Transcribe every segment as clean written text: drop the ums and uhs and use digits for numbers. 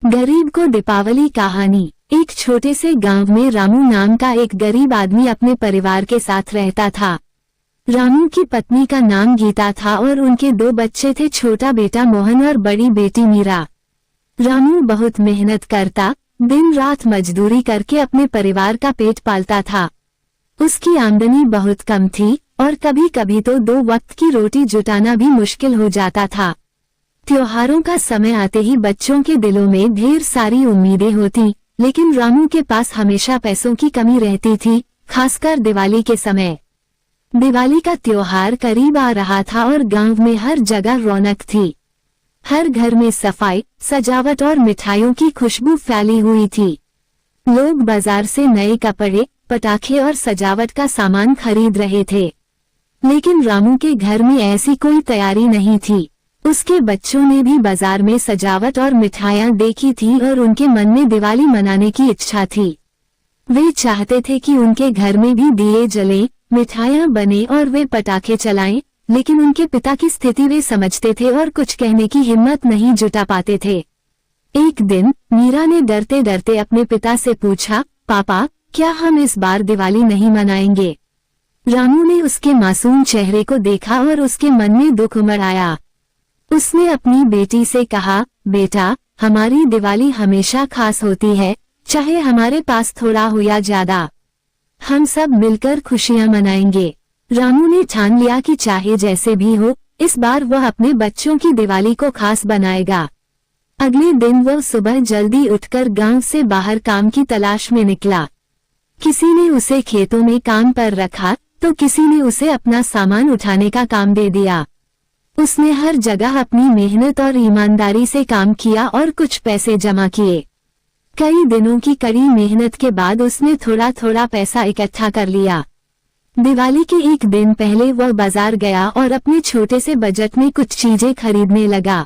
गरीब को दीपावली कहानी। एक छोटे से गांव में रामू नाम का एक गरीब आदमी अपने परिवार के साथ रहता था। रामू की पत्नी का नाम गीता था और उनके 2 बच्चे थे, छोटा बेटा मोहन और बड़ी बेटी मीरा। रामू बहुत मेहनत करता, दिन रात मजदूरी करके अपने परिवार का पेट पालता था। उसकी आमदनी बहुत कम थी और कभी कभी तो 2 वक्त की रोटी जुटाना भी मुश्किल हो जाता था। त्योहारों का समय आते ही बच्चों के दिलों में ढेर सारी उम्मीदें होती, लेकिन रामू के पास हमेशा पैसों की कमी रहती थी, खासकर दिवाली के समय। दिवाली का त्योहार करीब आ रहा था और गांव में हर जगह रौनक थी। हर घर में सफाई, सजावट और मिठाइयों की खुशबू फैली हुई थी। लोग बाजार से नए कपड़े, पटाखे और सजावट का सामान खरीद रहे थे, लेकिन रामू के घर में ऐसी कोई तैयारी नहीं थी। उसके बच्चों ने भी बाजार में सजावट और मिठाइयाँ देखी थी और उनके मन में दिवाली मनाने की इच्छा थी। वे चाहते थे कि उनके घर में भी दिए जलें, मिठाइयाँ बने और वे पटाखे चलाएं, लेकिन उनके पिता की स्थिति वे समझते थे और कुछ कहने की हिम्मत नहीं जुटा पाते थे। एक दिन मीरा ने डरते डरते अपने पिता से पूछा, पापा, क्या हम इस बार दिवाली नहीं मनाएंगे? रामू ने उसके मासूम चेहरे को देखा और उसके मन में दुख उमड़ आया। उसने अपनी बेटी से कहा, बेटा, हमारी दिवाली हमेशा खास होती है, चाहे हमारे पास थोड़ा हो या ज्यादा। हम सब मिलकर खुशियां मनाएंगे। रामू ने ठान लिया कि चाहे जैसे भी हो, इस बार वह अपने बच्चों की दिवाली को खास बनाएगा। अगले दिन वह सुबह जल्दी उठकर गांव से बाहर काम की तलाश में निकला। किसी ने उसे खेतों में काम पर रखा, तो किसी ने उसे अपना सामान उठाने का काम दे दिया। उसने हर जगह अपनी मेहनत और ईमानदारी से काम किया और कुछ पैसे जमा किए। कई दिनों की कड़ी मेहनत के बाद उसने थोड़ा थोड़ा पैसा इकट्ठा कर लिया। दिवाली के एक दिन पहले वह बाजार गया और अपने छोटे से बजट में कुछ चीजें खरीदने लगा।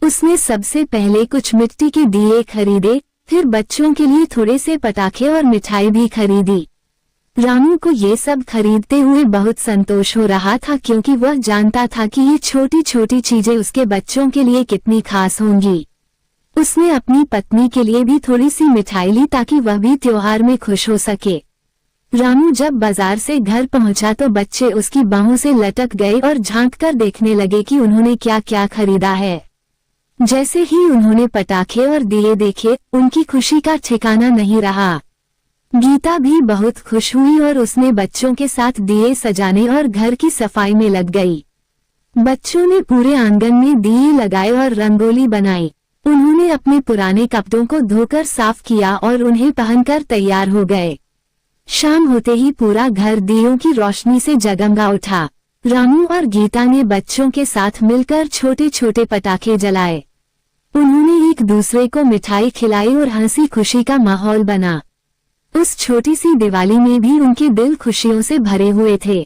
उसने सबसे पहले कुछ मिट्टी के दिए खरीदे, फिर बच्चों के लिए थोड़े से पटाखे और मिठाई भी खरीदी। रामू को ये सब खरीदते हुए बहुत संतोष हो रहा था, क्योंकि वह जानता था कि ये छोटी छोटी चीजें उसके बच्चों के लिए कितनी खास होंगी। उसने अपनी पत्नी के लिए भी थोड़ी सी मिठाई ली ताकि वह भी त्योहार में खुश हो सके। रामू जब बाजार से घर पहुंचा तो बच्चे उसकी बाहों से लटक गए और झांक कर देखने लगे कि उन्होंने क्या क्या खरीदा है। जैसे ही उन्होंने पटाखे और दिए देखे, उनकी खुशी का ठिकाना नहीं रहा। गीता भी बहुत खुश हुई और उसने बच्चों के साथ दिए सजाने और घर की सफाई में लग गई। बच्चों ने पूरे आंगन में दिए लगाए और रंगोली बनाई। उन्होंने अपने पुराने कपड़ों को धोकर साफ किया और उन्हें पहनकर तैयार हो गए। शाम होते ही पूरा घर दियों की रोशनी से जगमगा उठा। रामू और गीता ने बच्चों के साथ मिलकर छोटे छोटे पटाखे जलाए। उन्होंने एक दूसरे को मिठाई खिलाई और हंसी खुशी का माहौल बना। उस छोटी सी दिवाली में भी उनके दिल खुशियों से भरे हुए थे।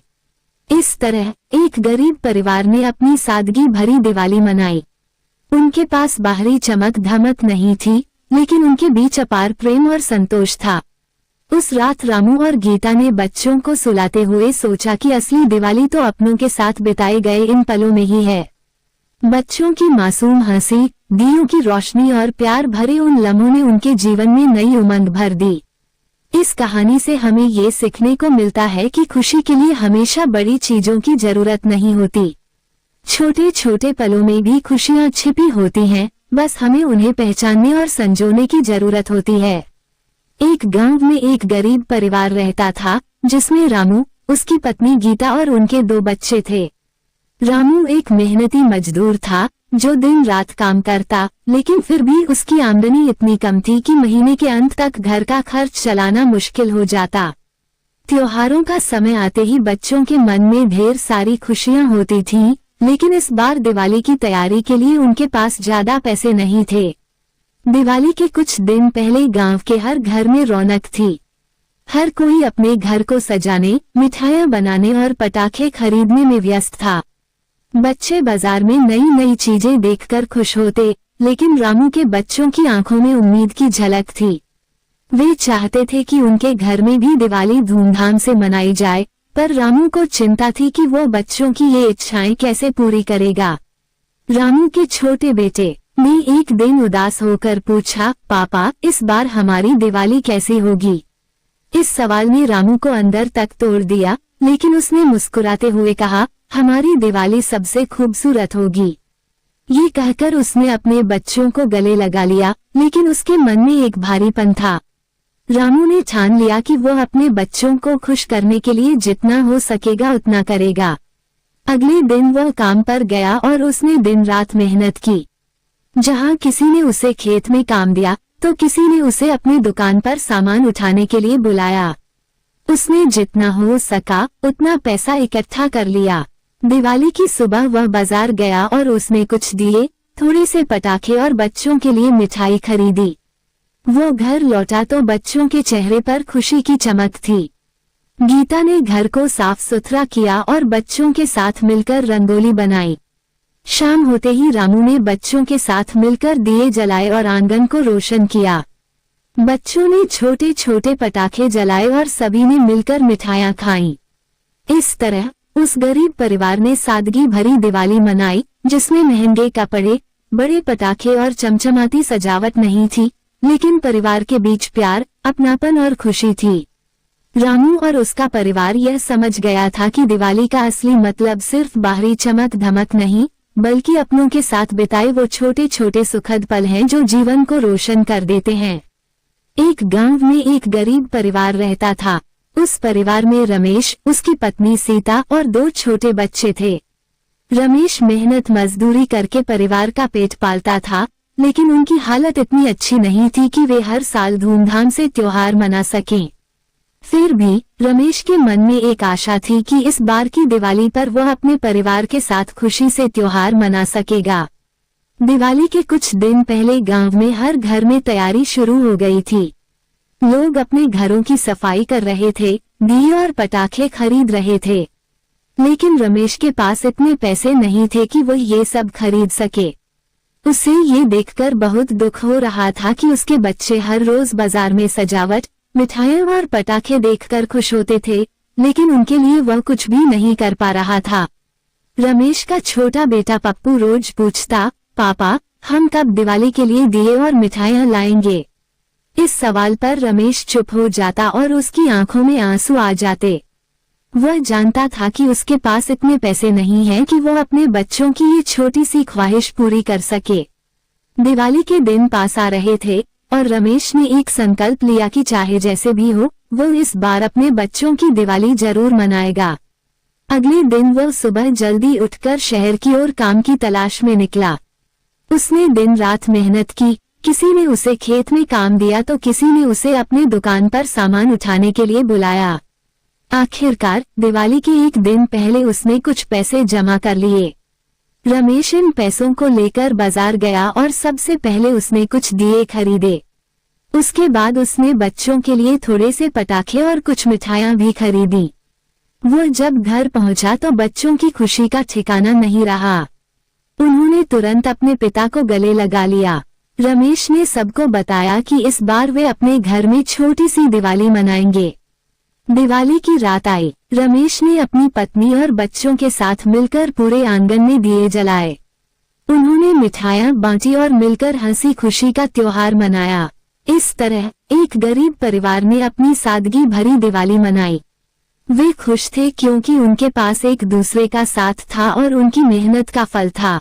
इस तरह एक गरीब परिवार ने अपनी सादगी भरी दिवाली मनाई। उनके पास बाहरी चमक धमक नहीं थी, लेकिन उनके बीच अपार प्रेम और संतोष था। उस रात रामू और गीता ने बच्चों को सुलाते हुए सोचा कि असली दिवाली तो अपनों के साथ बिताए गए इन पलों में ही है। बच्चों की मासूम हंसी, दियों की रोशनी और प्यार भरे उन लम्हों ने उनके जीवन में नई उमंग भर दी। इस कहानी से हमें ये सीखने को मिलता है कि खुशी के लिए हमेशा बड़ी चीजों की जरूरत नहीं होती। छोटे छोटे पलों में भी खुशियाँ छिपी होती हैं, बस हमें उन्हें पहचानने और संजोने की जरूरत होती है। एक गांव में एक गरीब परिवार रहता था, जिसमें रामू, उसकी पत्नी गीता और उनके 2 बच्चे थे। रामू एक मेहनती मजदूर था जो दिन रात काम करता, लेकिन फिर भी उसकी आमदनी इतनी कम थी कि महीने के अंत तक घर का खर्च चलाना मुश्किल हो जाता। त्योहारों का समय आते ही बच्चों के मन में ढेर सारी खुशियां होती थीं, लेकिन इस बार दिवाली की तैयारी के लिए उनके पास ज्यादा पैसे नहीं थे। दिवाली के कुछ दिन पहले गांव के हर घर में रौनक थी। हर कोई अपने घर को सजाने, मिठाइयाँ बनाने और पटाखे खरीदने में व्यस्त था। बच्चे बाजार में नई नई चीजें देखकर खुश होते, लेकिन रामू के बच्चों की आंखों में उम्मीद की झलक थी। वे चाहते थे कि उनके घर में भी दिवाली धूमधाम से मनाई जाए, पर रामू को चिंता थी कि वो बच्चों की ये इच्छाएं कैसे पूरी करेगा। रामू के छोटे बेटे ने एक दिन उदास होकर पूछा, पापा इस बार हमारी दिवाली कैसी होगी? इस सवाल ने रामू को अंदर तक तोड़ दिया, लेकिन उसने मुस्कुराते हुए कहा, हमारी दिवाली सबसे खूबसूरत होगी। ये कहकर उसने अपने बच्चों को गले लगा लिया, लेकिन उसके मन में एक भारीपन था। रामू ने ठान लिया कि वो अपने बच्चों को खुश करने के लिए जितना हो सकेगा उतना करेगा। अगले दिन वह काम पर गया और उसने दिन रात मेहनत की। जहाँ किसी ने उसे खेत में काम दिया तो किसी ने उसे अपनी दुकान पर सामान उठाने के लिए बुलाया। उसने जितना हो सका उतना पैसा इकट्ठा कर लिया। दिवाली की सुबह वह बाजार गया और उसने कुछ दिए, थोड़े से पटाखे और बच्चों के लिए मिठाई खरीदी। वो घर लौटा तो बच्चों के चेहरे पर खुशी की चमक थी। गीता ने घर को साफ सुथरा किया और बच्चों के साथ मिलकर रंगोली बनाई। शाम होते ही रामू ने बच्चों के साथ मिलकर दिए जलाए और आंगन को रोशन किया। बच्चों ने छोटे छोटे पटाखे जलाए और सभी ने मिलकर मिठाइयाँ खाईं। इस तरह उस गरीब परिवार ने सादगी भरी दिवाली मनाई, जिसमें महंगे कपड़े, बड़े पटाखे और चमचमाती सजावट नहीं थी, लेकिन परिवार के बीच प्यार, अपनापन और खुशी थी। रामू और उसका परिवार यह समझ गया था कि दिवाली का असली मतलब सिर्फ बाहरी चमक धमक नहीं, बल्कि अपनों के साथ बिताए वो छोटे छोटे सुखद पल हैं जो जीवन को रोशन कर देते हैं। एक गांव में एक गरीब परिवार रहता था। उस परिवार में रमेश, उसकी पत्नी सीता और 2 छोटे बच्चे थे। रमेश मेहनत मजदूरी करके परिवार का पेट पालता था, लेकिन उनकी हालत इतनी अच्छी नहीं थी कि वे हर साल धूमधाम से त्योहार मना सकें। फिर भी रमेश के मन में एक आशा थी कि इस बार की दिवाली पर वह अपने परिवार के साथ खुशी से त्योहार मना सकेगा। दिवाली के कुछ दिन पहले गांव में हर घर में तैयारी शुरू हो गई थी। लोग अपने घरों की सफाई कर रहे थे, दिए और पटाखे खरीद रहे थे। लेकिन रमेश के पास इतने पैसे नहीं थे कि वो ये सब खरीद सके। उसे ये देखकर बहुत दुख हो रहा था कि उसके बच्चे हर रोज बाजार में सजावट, मिठाइयाँ और पटाखे देखकर खुश होते थे, लेकिन उनके लिए वह कुछ भी नहीं कर पा रहा था। रमेश का छोटा बेटा पप्पू रोज पूछता, पापा हम कब दिवाली के लिए दिए और मिठाइयाँ लाएंगे? इस सवाल पर रमेश चुप हो जाता और उसकी आंखों में आंसू आ जाते। वह जानता था कि उसके पास इतने पैसे नहीं हैं कि वह अपने बच्चों की ये छोटी सी ख्वाहिश पूरी कर सके। दिवाली के दिन पास आ रहे थे और रमेश ने एक संकल्प लिया कि चाहे जैसे भी हो, वो इस बार अपने बच्चों की दिवाली जरूर मनाएगा। अगले दिन वह सुबह जल्दी उठकर शहर की ओर काम की तलाश में निकला। उसने दिन रात मेहनत की, किसी ने उसे खेत में काम दिया तो किसी ने उसे अपनी दुकान पर सामान उठाने के लिए बुलाया। आखिरकार दिवाली के एक दिन पहले उसने कुछ पैसे जमा कर लिए। रमेश इन पैसों को लेकर बाजार गया और सबसे पहले उसने कुछ दिए खरीदे। उसके बाद उसने बच्चों के लिए थोड़े से पटाखे और कुछ मिठाइयाँ भी खरीदी। वो जब घर पहुंचा तो बच्चों की खुशी का ठिकाना नहीं रहा। उन्होंने तुरंत अपने पिता को गले लगा लिया। रमेश ने सबको बताया कि इस बार वे अपने घर में छोटी सी दिवाली मनाएंगे। दिवाली की रात आई। रमेश ने अपनी पत्नी और बच्चों के साथ मिलकर पूरे आंगन में दिए जलाए। उन्होंने मिठाइयाँ बांटी और मिलकर हंसी खुशी का त्योहार मनाया। इस तरह एक गरीब परिवार ने अपनी सादगी भरी दिवाली मनाई। वे खुश थे क्योंकि उनके पास एक दूसरे का साथ था और उनकी मेहनत का फल था।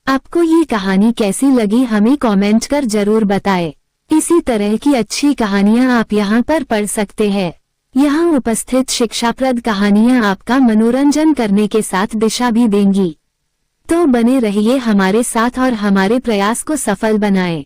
आपको ये कहानी कैसी लगी हमें कमेंट कर जरूर बताएं। इसी तरह की अच्छी कहानियाँ आप यहाँ पर पढ़ सकते हैं। यहाँ उपस्थित शिक्षाप्रद कहानियाँ आपका मनोरंजन करने के साथ दिशा भी देंगी। तो बने रहिए हमारे साथ और हमारे प्रयास को सफल बनाएं।